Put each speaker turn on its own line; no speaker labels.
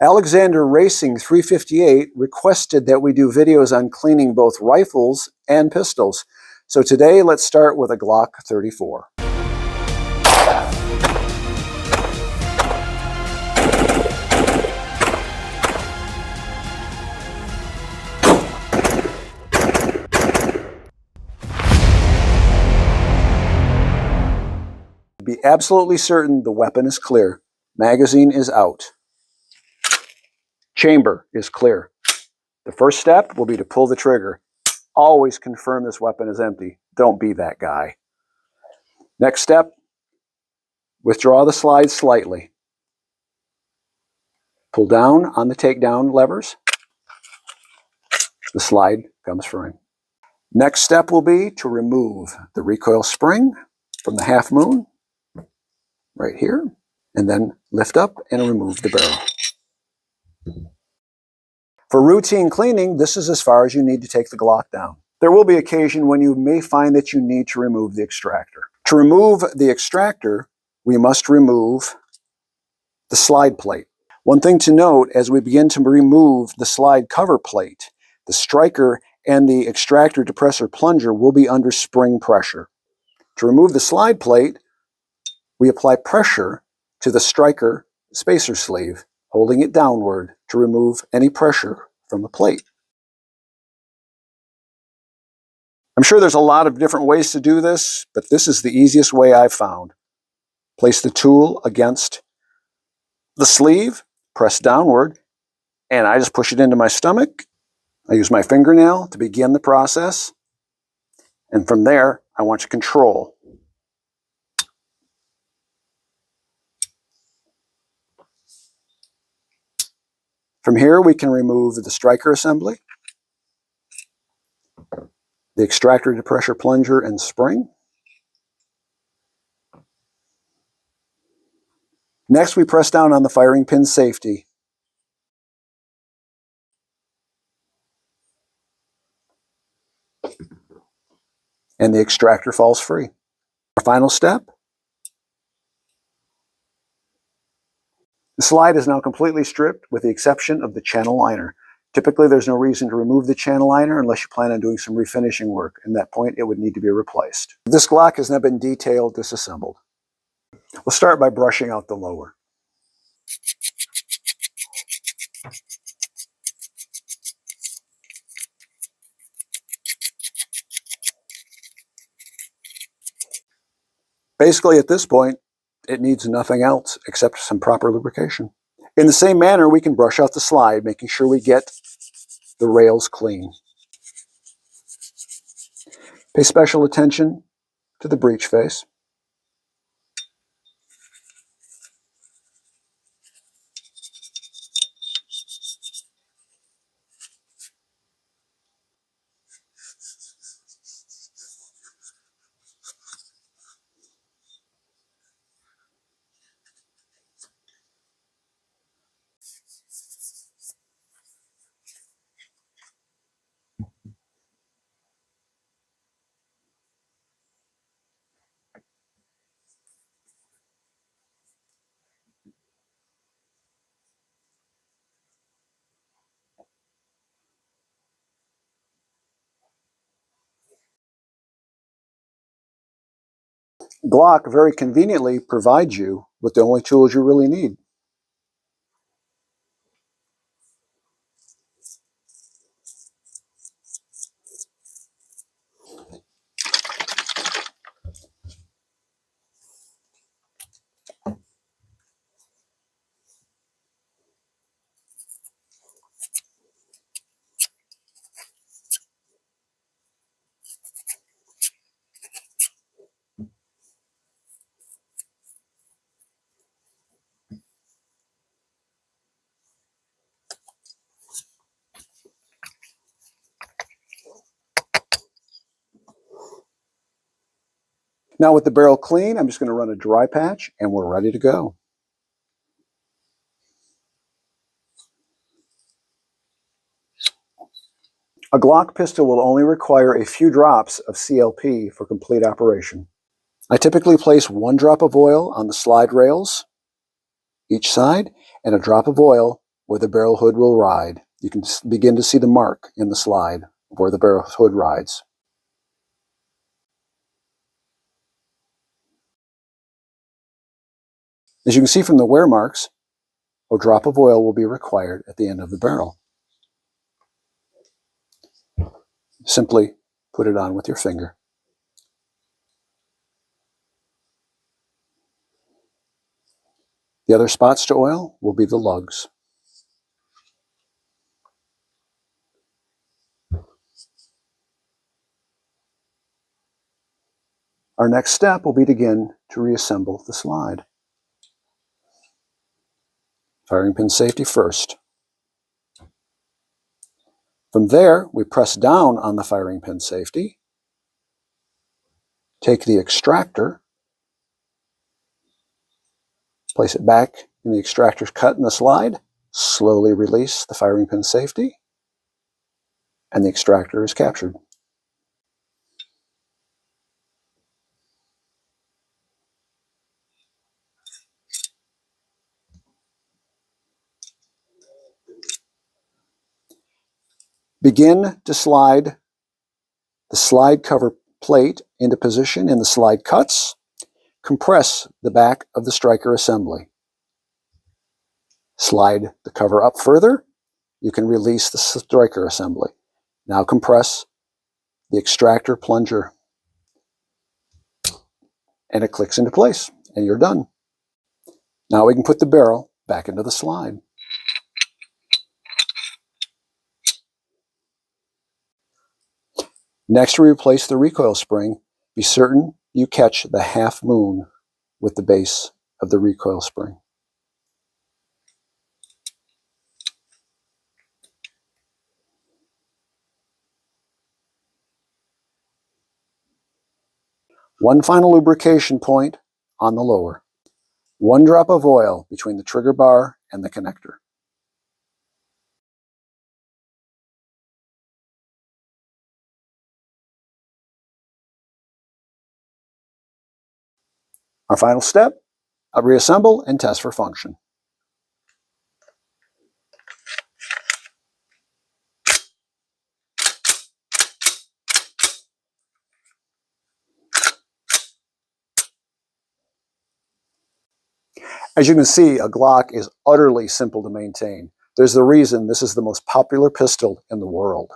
Alexander Racing 358 requested that we do videos on cleaning both rifles and pistols. So today, let's start with a Glock 34. Be absolutely certain the weapon is clear. Magazine is out. Chamber is clear. The first step will be to pull the trigger. Always confirm this weapon is empty. Don't be that guy. Next step, withdraw the slide slightly. Pull down on the takedown levers. The slide comes free. Next step will be to remove the recoil spring from the half moon, right here, and then lift up and remove the barrel. For routine cleaning, this is as far as you need to take the Glock down. There will be occasion when you may find that you need to remove the extractor. To remove the extractor, we must remove the slide plate. One thing to note, as we begin to remove the slide cover plate, the striker and the extractor depressor plunger will be under spring pressure. To remove the slide plate, we apply pressure to the striker spacer sleeve, holding it downward to remove any pressure from the plate. I'm sure there's a lot of different ways to do this, but this is the easiest way I've found. Place the tool against the sleeve, press downward, and I just push it into my stomach. I use my fingernail to begin the process, and from there, I want to control. From here, we can remove the striker assembly, the extractor depressor plunger and spring. Next, we press down on the firing pin safety. And the extractor falls free. Our final step. The slide is now completely stripped with the exception of the channel liner. Typically, there's no reason to remove the channel liner unless you plan on doing some refinishing work. At that point, it would need to be replaced. This Glock has now been detailed, disassembled. We'll start by brushing out the lower. Basically, at this point, it needs nothing else except some proper lubrication. In the same manner, we can brush out the slide, making sure we get the rails clean. Pay special attention to the breech face. Glock very conveniently provides you with the only tools you really need. Now with the barrel clean, I'm just going to run a dry patch and we're ready to go. A Glock pistol will only require a few drops of CLP for complete operation. I typically place 1 drop of oil on the slide rails, each side, and a drop of oil where the barrel hood will ride. You can begin to see the mark in the slide where the barrel hood rides. As you can see from the wear marks, a drop of oil will be required at the end of the barrel. Simply put it on with your finger. The other spots to oil will be the lugs. Our next step will be to begin to reassemble the slide. Firing pin safety first. From there, we press down on the firing pin safety, take the extractor, place it back in the extractor cut in the slide, slowly release the firing pin safety, and the extractor is captured. Begin to slide the slide cover plate into position in the slide cuts. Compress the back of the striker assembly. Slide the cover up further. You can release the striker assembly. Now compress the extractor plunger. And it clicks into place, and you're done. Now we can put the barrel back into the slide. Next, we replace the recoil spring. Be certain you catch the half moon with the base of the recoil spring. One final lubrication point on the lower. 1 drop of oil between the trigger bar and the connector. Our final step, reassemble and test for function. As you can see, a Glock is utterly simple to maintain. There's the reason this is the most popular pistol in the world.